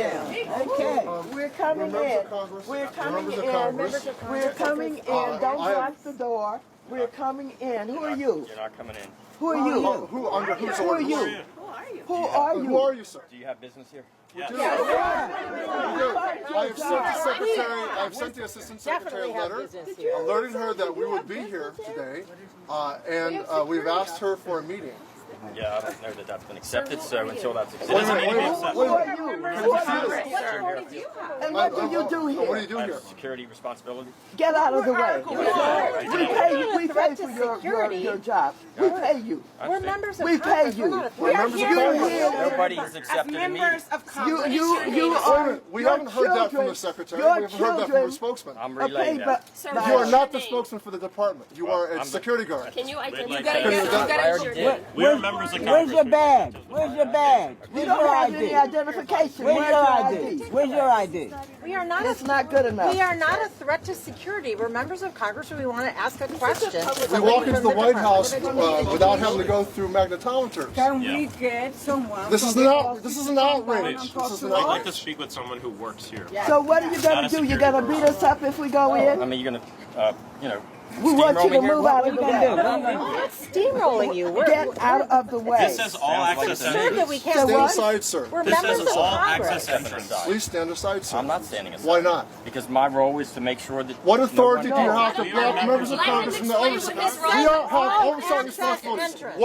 Okay. We're coming in. We're coming in. We're coming in. Don't block the door. We're coming in. Who are you? You're not coming in. Who are you? Who under whose Who are orders? you? Who are you? Who are you, sir? Do you have business here? I have sent the assistant secretary a letter alerting her that we would be here today, and we've asked her for a meeting. Yeah, I don't know that that's been accepted, so until that's Who accepted. are you? And What what do you do here? What do you do I here? have security responsibility. Get out of the way. We pay for your job. We pay you. We're members of We pay Congress. you. We're not Nobody has accepted a meeting. You are. We haven't heard that from the secretary. We haven't heard that from the spokesman. I'm relaying that. You are not the spokesman for the department. You are a security guard. Can you identify? We are members of Congress. Where's your badge? Where's your badge? You don't have any identification. Where's your ID? Where's your ID? We are not. It's not good enough. We are not a threat to security. We're members of Congress, and we want to ask a question. We walk into the White House without having to go through magnetometers. Can we get someone? This is an outrage. This is an outrage. I'd like to speak with someone who works here. So what are you going to do? You're going to beat us up if we go in? I mean, you're going to, We want you to move out of the way. We're not steamrolling you. Get out of the way. This says all access Sure entrance. that we can't. Stand aside, sir. We're This members says of all Congress. access entrance. Please stand aside, sir. I'm not standing aside. Why not? Because my role is to make sure that. What authority do you have to We are block members members of of Congress from the Congress. oversight? Explain what We his don't have role is. oversight Access responsibilities. entrance.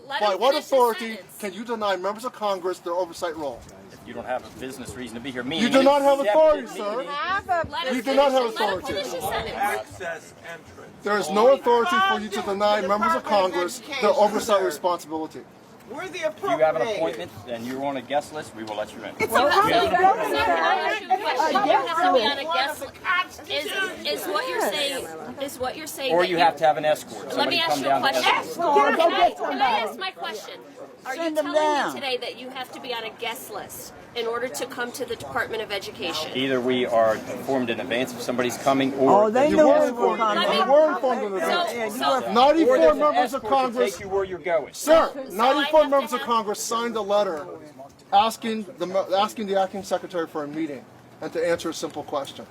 Let By him what finish his authority sentence. can you deny members of Congress their oversight role? You don't have a business reason to be here. You do not have authority, sir. Let him You do finish not have it. Let him authority. finish his sentence. Access entrance. There is no authority for you to deny members of Congress their oversight responsibility. We're the If you have an appointment and you're on a guest list, we will let you in. Sir, can I ask you a question? You have to be on a guest list. Is what you're saying? Is what you're saying? Or that you have to have an escort. Let Somebody me come ask you a down to question. escort. Can I ask my question? Are you Send them telling down. me today that you have to be on a guest list in order to come to the Department of Education? Either we are informed in advance if somebody's coming, or Oh, they You know were we were informed. coming. You were informed in advance. So 94 members of to Congress, take you where you're going. sir, I have 94 to members of have- Congress signed a letter asking the acting secretary for a meeting and to answer a simple question.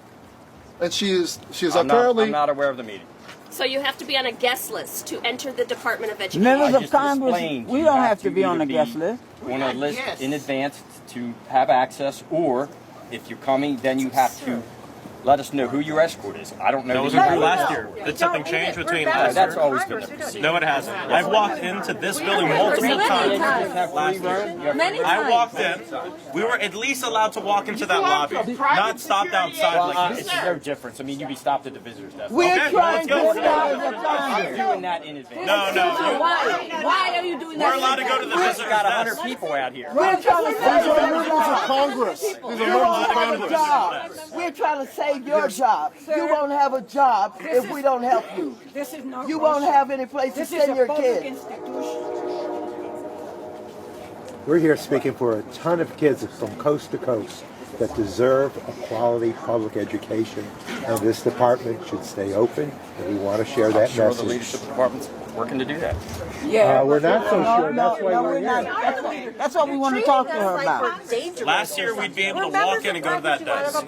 And she is I'm apparently. not aware of the meeting. So you have to be on a guest list to enter the Department of Education. Members I of just Congress, explained we you don't have to be on either a guest list. On a list in advance to have access, or if you're coming, then you have to let us know who your escort is. I don't know. That was who approved your last year. Did something change between last That's year? always been the procedure. No, it hasn't. I've walked into this building multiple You times. just have free reign. You have free reign. I walked in. We were at least allowed to walk into that lobby, not stopped outside Well, like it's this. no difference. I mean, you'd be stopped at the visitors desk. We're Okay, trying to let's go. stop the I'm Congress. doing that in advance. No. Why are you doing We're allowed to go to the We've visitors got 100 desk. people out here. We're trying to These save are your members of job. Congress. These are You members won't of have a Congress. job. We're trying to save your job. You won't have a job if we don't help you. This is not You won't have any place to send your kids. We're here speaking for a ton of kids from coast to coast that deserve a quality public education, and this department should stay open, and we want to share I'm that sure the message. leadership department's working to do that. Yeah, We're not so sure. That's why we're we're here. not. That's what we want to talk to her about. Last year, we'd be able to walk in and go to that desk.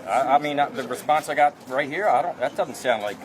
I mean, the response I got right here, that doesn't sound like,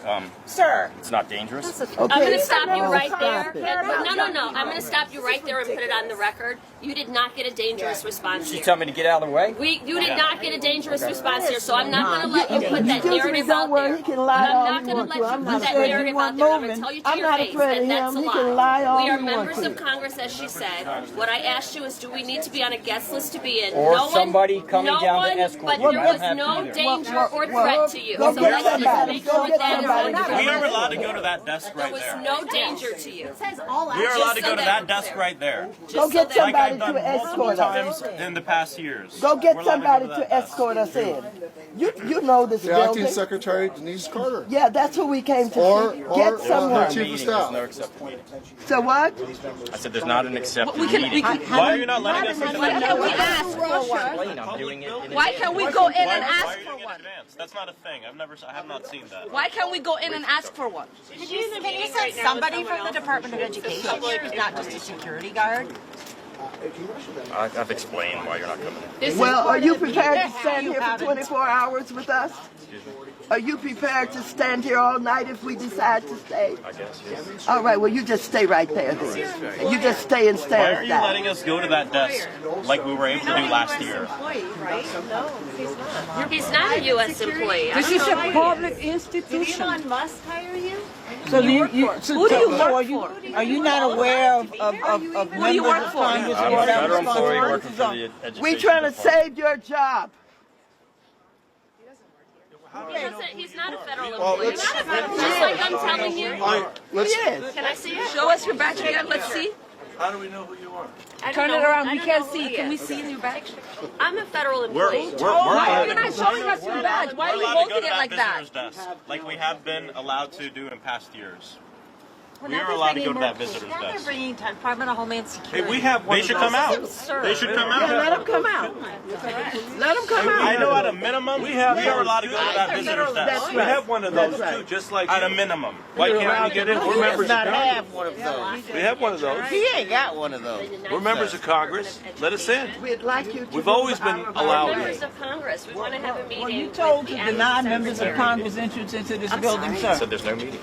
Sir. it's not dangerous. I'm going to stop you right stop there. it. No. I'm going to stop you right there and put it on the record. You did not get a dangerous response She here. tell me to get out of the way? You did not get a dangerous response here, so I'm not going to let you put that Excuse me, narrative don't out worry, there. he can lie I'm all not he going to wants let to. you I'm put not that afraid narrative he out there. I'm going to moving. tell you to I'm your not face afraid that of that's a him. He lie. can lie all We are he wants members to. of Congress, as she said. What I asked you is, do we need to be on a guest list to be in? Or no somebody one, coming no down to one, escort but you. there I don't was have no either. danger or threat to you. Go So get let's just somebody. make Go sure get that is somebody. on We record. are allowed to go to that desk There right was there. no danger to you. We are allowed to go to that desk right there. Go get so that- Like I've somebody done to multiple escort us. times in the past years. Go get We're allowed to somebody go to that desk. escort us in. You know this The acting building. secretary, Denise Carter. Yeah, that's who we came to Or- see. or- Get or- someone. Chief of Meeting, staff. there's no accepted meeting. So what? I said there's not an accepted meeting. Why are you not letting us into Why that can't we desk? ask for one? Explain, I'm doing it in Why can't we go in and Why ask are you for doing it in one? advance? That's not a thing. I have not seen that. Why can't we go in and ask for one? Can you send somebody from the Department of Education? Not just a security guard. I've explained why you're not coming in. Well, are you prepared to stand here for 24 hours with us? Are you prepared to stand here all night if we decide to stay? I guess, yes. All right, well, you just stay right there then. You just stay and Why stand are you down. letting us go to that desk like we were able to do last year? He's not a U.S. employee. This is a public institution. Elon Musk hire you? So do you, Who do you work for? Are you not aware of members of Congress I'm who a have federal employee working for responsibilities the education We trying to department. save your job. He's not a federal employee. Just like I'm telling you. Yes. Can I see it? Show us your badge again, let's see. How do we know who you are? Turn it around, we can't see. Can we see your badge? I'm a federal We're employee. Why are you not showing us your badge? Why are We're you allowed to go holding to it that like that? visitor's desk, like we have been allowed to do in past years. We are allowed to go to that visitor's Now they're desk. bringing Department of Homeland Security. Hey, we have. They should come out. They should come Yeah, let out. them come out. Let them come I out. know at a minimum, we are allowed to go to that visitor's That's desk. right. We have one of those That's too, right. just like At a minimum. Why can't we get in? We're members of not Congress. have one of those. We have one of those. He ain't got one of those. We're members of Congress. Let us in. We'd like you to We've move always been out of allowed our in. way. Members of Congress, we want to have a meeting. Were you with told to the deny Admin members of Secretary. Congress entrance into this building, So sir? there's no meeting.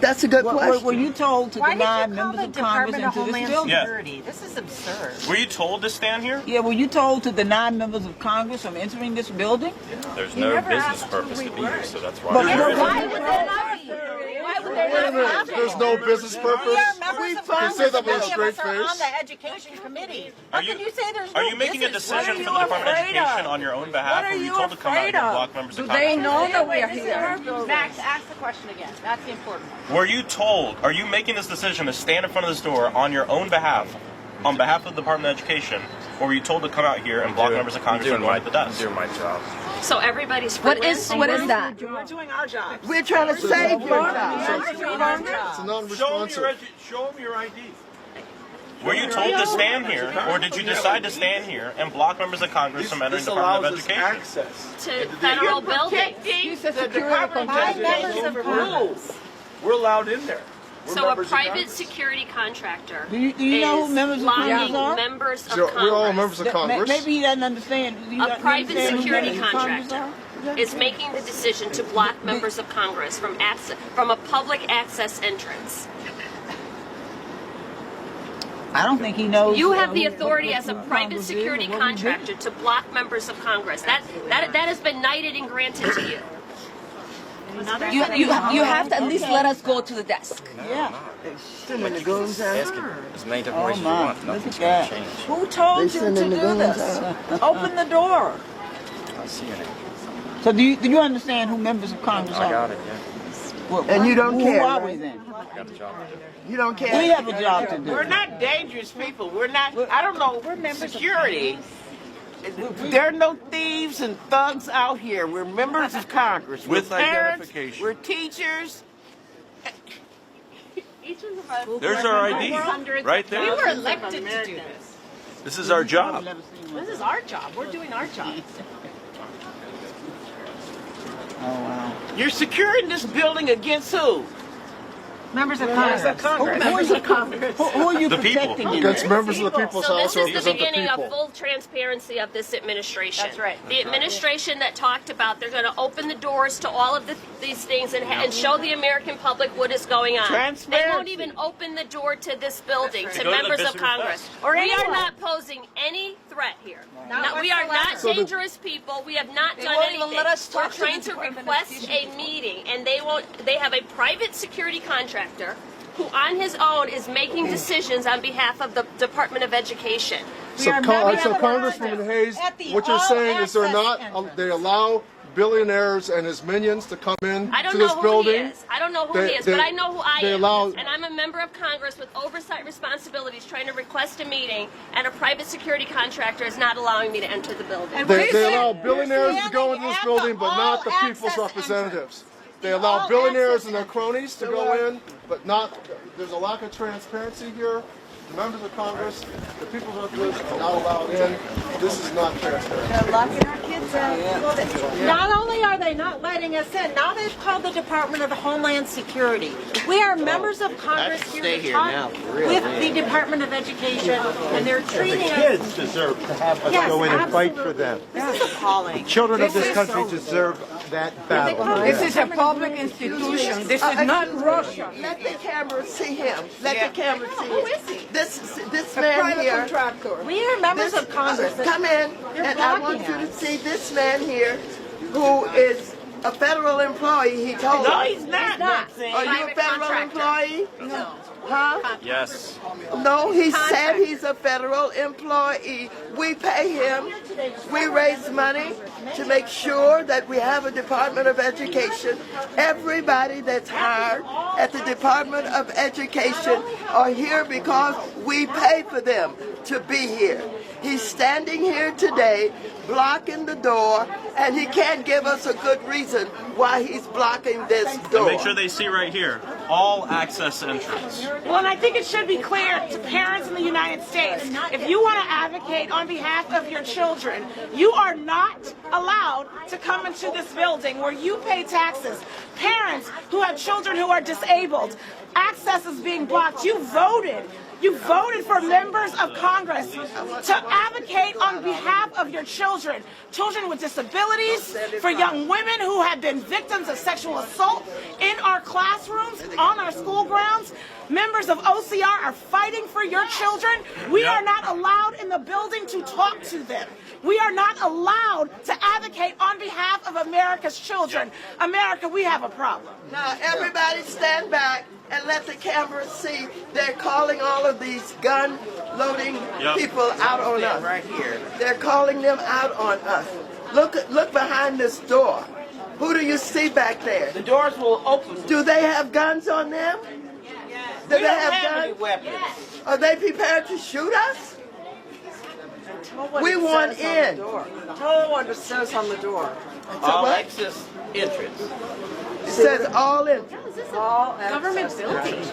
That's a good Were question. you told to Why did deny you call members the of Congress Department of into this Homeland building? Yeah. Security? This is absurd. Were you told to stand here? Yeah, were you told to deny members of Congress from entering this building? There's no business purpose to be here, so that's why. But we're here. Why would they not be here? Why would they not be here? There's no business purpose. We are members of You Congress, say that and with a many of straight us are on face. the Education Committee. How Are can you- you say there's Are no you making a business? decision for the Department of Education on your own behalf, or were you told to come out here and block members of Congress? know that we are here? Max, ask the question again. That's the important one. Were you told, are you making this decision to stand in front of this door on your own behalf, on behalf of the Department of Education, or were you told to come out here and block members of Congress from going to the desk? doing my job. So everybody's What is that? We're doing our job. We're trying to save your job. It's a non-responsive. Show them your ID. Were you told to stand here, or did you decide to stand here and block members of Congress from entering the Department of Education? access. to federal buildings. By members of Congress. We're allowed in there. We're So a members of private Congress. security contractor Do you know is who members of Congress blocking are? members of We're all Congress. members of Congress. Maybe he doesn't understand. Do you A private understand who security members of Congress contractor are? is making the decision to block members of Congress from a public access entrance. I don't think he knows. You have the who- authority what as a Congress private is security or what we do. contractor to block members of Congress. That has been knighted and granted to you. You have to at least let us go to the desk. Yeah. Sending the goons Ask out. it as many different Oh ways as you my, want. look Nothing's at going that. to change. Who told They you to sending the do goons this? Open the door. I see your name. So do you understand who members of Congress are? I got it, yeah. Well, And you don't who care, are right? we then? I got a job to do. You don't care. We have a job to do. We're not dangerous people. We're not, I don't know, security. There are no thieves and thugs out here. We're members of Congress. With we're parents, identification. we're teachers. There's our ID, right We there. were elected to do this. This is our job. This is our job. We're doing our job. Oh wow. You're securing this building against who? Members of Congress. Who are you The people. protecting in Against this? members of the People's So House this who is the represent the beginning of people. full transparency of this administration. That's right. The administration that talked about they're going to open the doors to all of these things and show the American public what is going on. They Transparency. won't even open the door to this building to Go to the members of visitor's Congress. desk. Or We are anyone. not posing any threat here. Not We are not whatsoever. dangerous people. We have not done won't anything. even let us talk We're to trying the to Department of request Education. a meeting, and they won't. They have a private security contractor who on his own is making decisions on behalf of the Department of Education. So, Congresswoman Hayes, what you're saying is they're not, they allow billionaires and his minions to come in I don't to know this who building. he is. I don't know who They- he is, but they- I know who I they am. allow- And I'm a member of Congress with oversight responsibilities trying to request a meeting, and a private security contractor is not allowing me to enter the building. They allow billionaires to go into this building, but not the people's representatives. They allow billionaires and their cronies to go in, but not. There's a lack of transparency here. The members of Congress, the people of this are not allowed in. This is not transparent. They're locking our kids out. Not only are they not letting us in, now they've called the Department of Homeland Security. We are members of Congress here to talk with the Department of Education, and they're treating us. Kids deserve to have us go in and fight for them. This is appalling. Children of this country deserve that battle. This is a public institution. This is not Russia. Let the camera see him. Let the camera see him. Who is he? This man here. We are members of Congress. Come in, and I want you to see this man here, who is a federal employee. He told No, us. he's not. Are you a federal employee? No. Huh? Yes. No, he said he's a federal employee. We pay him. We raise money to make sure that we have a Department of Education. Everybody that's hired at the Department of Education are here because we pay for them to be here. He's standing here today blocking the door, and he can't give us a good reason why he's blocking this door. And make sure they see right here, all access entrance. Well, and I think it should be clear to parents in the United States, if you want to advocate on behalf of your children, you are not allowed to come into this building where you pay taxes. Parents who have children who are disabled, access is being blocked. You voted for members of Congress to advocate on behalf of your children with disabilities, for young women who have been victims of sexual assault in our classrooms, on our school grounds. Members of OCR are fighting for your children. We are not allowed in the building to talk to them. We are not allowed to advocate on behalf of America's children. America, we have a problem. Now, everybody stand back and let the camera see. They're calling all of these gun-loading people out on us. Right here. They're calling them out on us. Look behind this door. Who do you see back there? The doors will open. Do they have guns on them? Do they have any guns? weapons. Are they prepared to shoot us? We want in. Tell them what it says on the door. All access entrance. It says all in. All government building.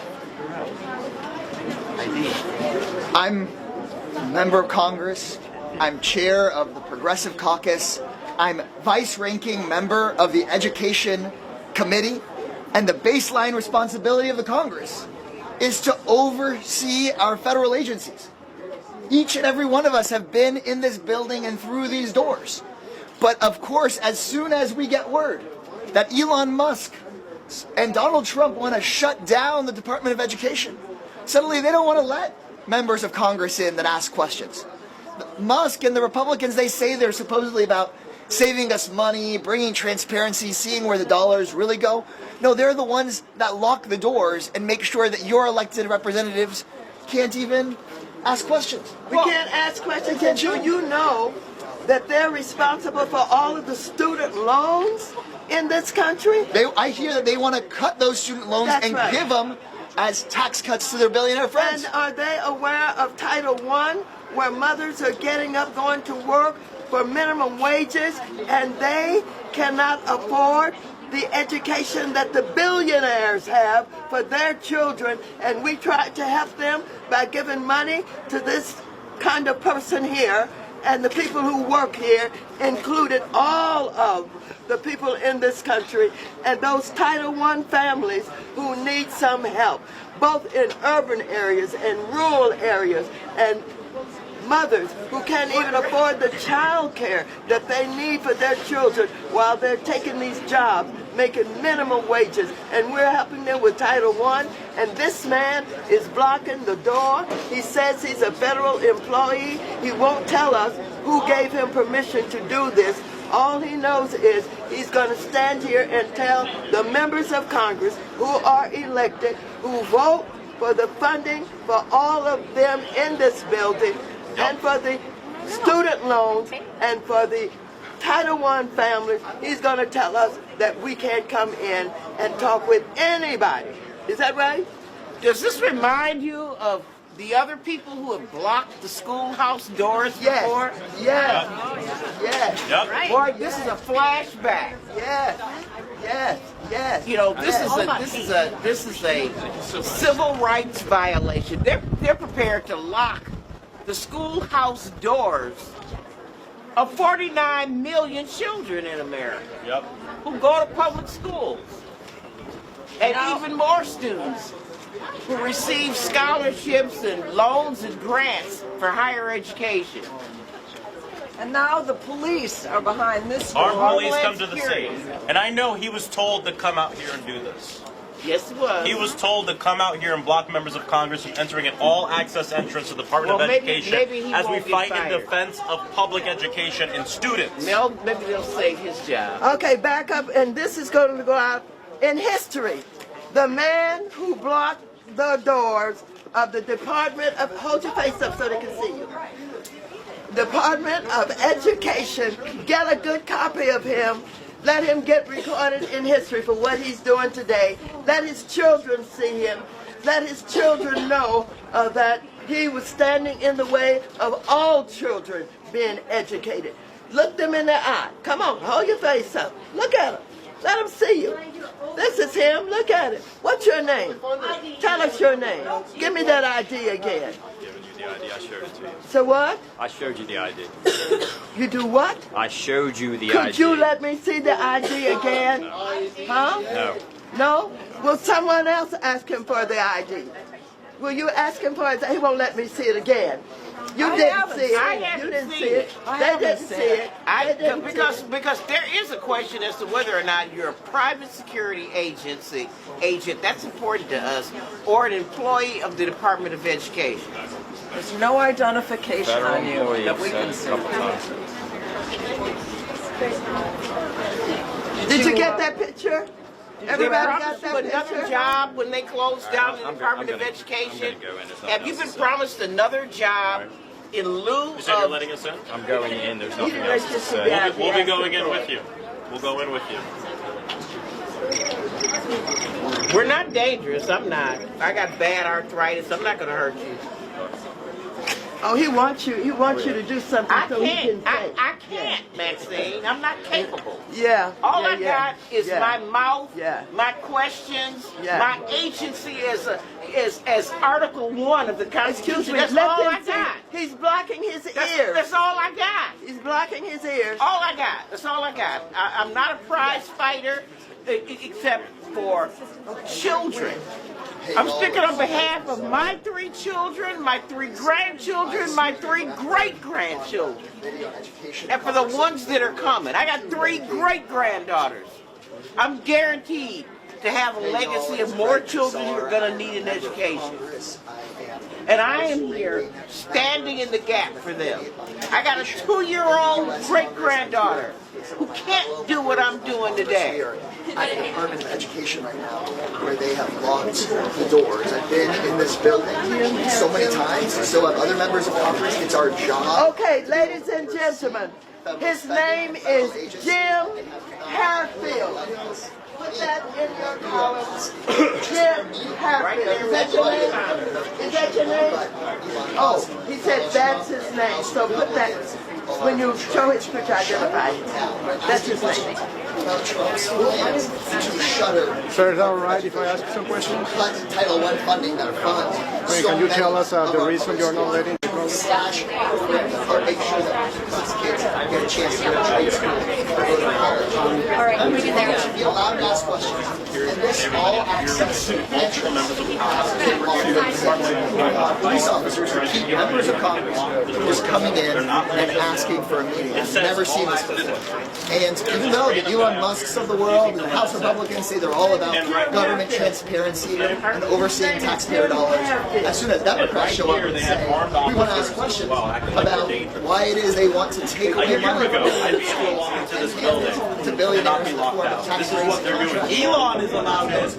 I'm a member of Congress. I'm chair of the Progressive Caucus. I'm vice-ranking member of the Education Committee. And the baseline responsibility of the Congress is to oversee our federal agencies. Each and every one of us have been in this building and through these doors. But of course, as soon as we get word that Elon Musk and Donald Trump want to shut down the Department of Education, suddenly they don't want to let members of Congress in that ask questions. Musk and the Republicans, they say they're supposedly about saving us money, bringing transparency, seeing where the dollars really go. No, they're the ones that lock the doors and make sure that your elected representatives can't even ask questions. We can't ask questions. And do you know that they're responsible for all of the student loans in this country? I hear that they want to cut those student loans and give them as tax cuts to their billionaire friends. And are they aware of Title I, where mothers are getting up, going to work for minimum wages, and they cannot afford the education that the billionaires have for their children? And we try to help them by giving money to this kind of person here, and the people who work here, included all of the people in this country, and those Title I families who need some help, both in urban areas and rural areas, and mothers who can't even afford the child care that they need for their children while they're taking these jobs, making minimum wages, and we're helping them with Title I, and this man is blocking the door. He says he's a federal employee. He won't tell us who gave him permission to do this. All he knows is he's going to stand here and tell the members of Congress who are elected, who vote for the funding for all of them in this building, and for the student loans, and for the Title I families, he's going to tell us that we can't come in and talk with anybody. Is that right? Does this remind you of the other people who have blocked the schoolhouse doors before? Yes. Yes. Boy, this is a flashback. Yes. Yes. Yes. You know, this is a civil rights violation. They're prepared to lock the schoolhouse doors of 49 million children in America. Yep. Who go to public schools. And even more students who receive scholarships and loans and grants for higher education. And now the police are behind this door. Our police come to the scene. And I know he was told to come out here and do this. Yes, he was. He was told to come out here and block members of Congress from entering an all-access entrance to the Department of Education as we fight in defense of public education and students. Maybe they'll save his job. Okay, back up, and this is going to go out in history. The man who blocked the doors of the Department of, hold your face up so they can see you. Department of Education, get a good copy of him. Let him get recorded in history for what he's doing today. Let his children see him. Let his children know that he was standing in the way of all children being educated. Look them in the eye. Come on, hold your face up. Look at him. Let him see you. This is him. Look at it. What's your name? Tell us your name. Give me that ID again. The ID, I showed it to you. So what? I showed you the ID. You do what? I showed you the ID. Could you let me see the ID again? Huh? No. No? Will someone else ask him for the ID? Will you ask him for it? He won't let me see it again. You didn't see it. You didn't see it. They didn't see it. Because there is a question as to whether or not you're a private security agent, that's important to us, or an employee of the Department of Education. There's no identification on you that we can see. Did you get that picture? Everybody got that another picture? job when they closed down the Department of Education? Have you been promised another job in lieu You said you're of... letting us in? I'm going in. There's nothing else to say. We'll be going in with you. We'll go in with you. We're not dangerous. I'm not. I got bad arthritis. I'm not going to hurt you. Oh, he wants you. He wants you to do something so he can say. I can't, Maxine. I'm not capable. Yeah. All I got is my mouth, Yeah. my questions, Yeah. my agency as Article 1 of the Constitution. Excuse me. That's Let all him I see. got. He's blocking his ears. That's all I got. He's blocking his ears. All I got. That's all I got. I'm not a prize fighter except for children. I'm speaking on behalf of my 3 children, my 3 grandchildren, my 3 great-grandchildren. And for the ones that are coming. I got 3 great-granddaughters. I'm guaranteed to have a legacy of more children who are going to need an education. And I am here standing in the gap for them. I got a 2-year-old great-granddaughter who can't do what I'm doing today. I'm at the Department of Education right now, where they have locked the doors. I've been in this building so many times. We still have other members of Congress. It's our job. Okay, ladies and gentlemen, his name is Jim Harfield. Put that in your columns. Jim Harfield. Is that your name? Is that your name? Oh, he said that's his name. So put that, when you show his picture, identify him. That's his name. Sir, is that all right if I ask you some questions? Title I funding that funds. Can you tell us the reason you're not letting it go? Slash or make sure that these kids get a chance to go to trade school or go to college. All right, can we get there? Should be allowed to ask questions. And this all access entrance police officers who keep members of Congress from just coming in and asking for a meeting. I've never seen this before. And even though the Elon Musks of the world and the House Republicans say they're all about government transparency and overseeing taxpayer dollars, as soon as Democrats show up and say, we want to ask questions about why it is they want to take away money from to billionaires in the form of tax raising. Elon is allowed in,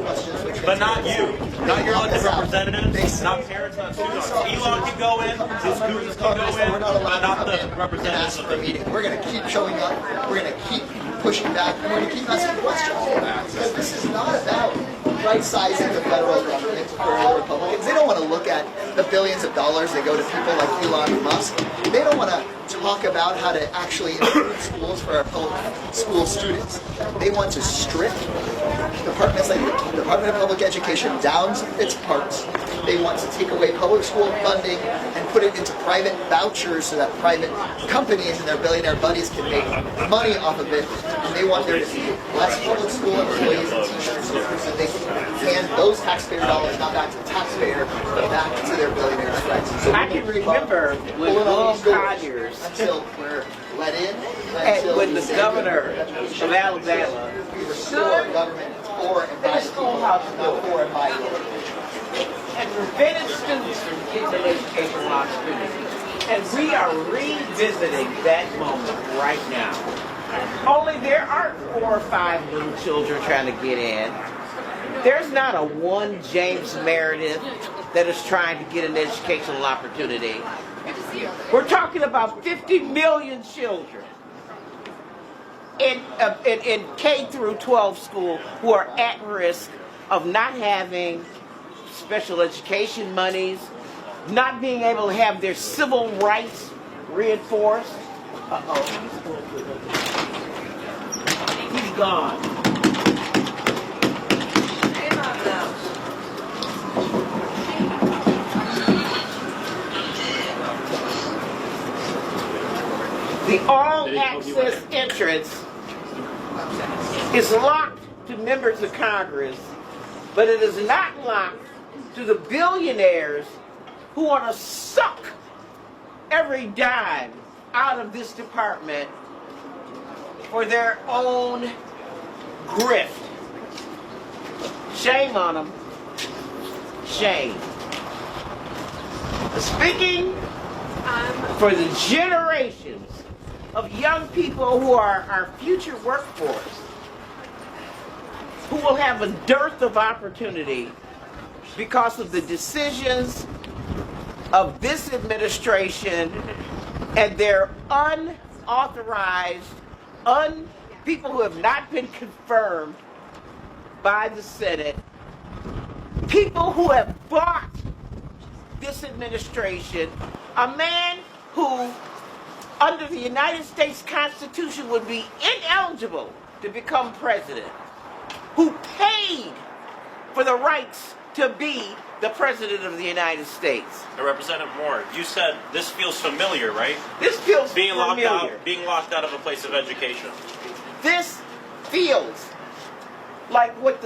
but not you. Not your elected representatives, not parents, not students. Elon can go in, his students can go in, but not the representatives of the meeting. We're going to keep showing up. We're going to keep pushing back. And we're going to keep asking questions. Because this is not about right-sizing the federal government for all Republicans. They don't want to look at the billions of dollars that go to people like Elon Musk, they don't want to talk about how to actually improve schools for our public school students. They want to strip departments like the Department of Public Education down to its parts. They want to take away public school funding and put it into private vouchers so that private companies and their billionaire buddies can make money off of it. And they want there to be less public school employees and teachers so that they can hand those taxpayer dollars not back to the taxpayer, but back to their billionaire friends. So I can remember when Bill Conyers, until we're let in, and when the governor of Alabama restore government for and by the people, not for and by the people. and prevented students from getting an educational opportunity. And we are revisiting that moment right now. Only there aren't 4 or 5 little children trying to get in. There's not a one James Meredith that is trying to get an educational opportunity. We're talking about 50 million children in K through 12 school who are at risk of not having special education monies, not being able to have their civil rights reinforced. He's gone. The all-access entrance is locked to members of Congress, but it is not locked to the billionaires who want to suck every dime out of this department for their own grift. Shame on them. Shame. Speaking for the generations of young people who are our future workforce, who will have a dearth of opportunity because of the decisions of this administration and their unauthorized, people who have not been confirmed by the Senate, people who have bought this administration, a man who, under the United States Constitution, would be ineligible to become president, who paid for the rights to be the President of the United States. And Representative Moore, you said this feels familiar, right? This feels being familiar. Being locked out of a place of education. This feels like what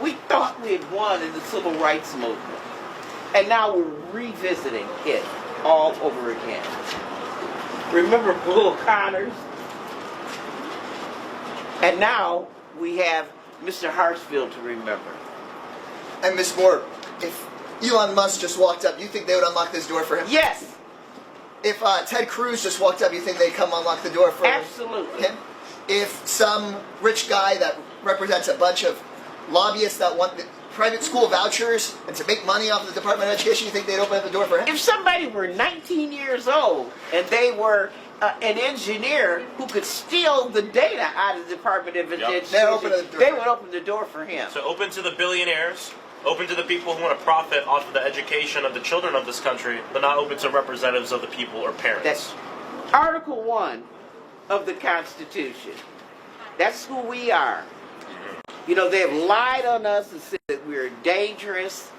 we thought we had won in the civil rights movement. And now we're revisiting it all over again. Remember Bull Connors? And now we have Mr. Hartsfield to remember. And Ms. Moore, if Elon Musk just walked up, you think they would unlock this door for him? Yes. If Ted Cruz just walked up, you think they'd come unlock the door for Absolutely. him? If some rich guy that represents a bunch of lobbyists that want the private school vouchers and to make money off of the Department of Education, you think they'd open up the door for him? If somebody were 19 years old and they were an engineer who could steal the data out of the Department of Education, they would open the door for him. So open to the billionaires, open to the people who want to profit off of the education of the children of this country, but not open to representatives of the people or parents. That's Article 1 of the Constitution. That's who we are. You know, they have lied on us and said that we're dangerous,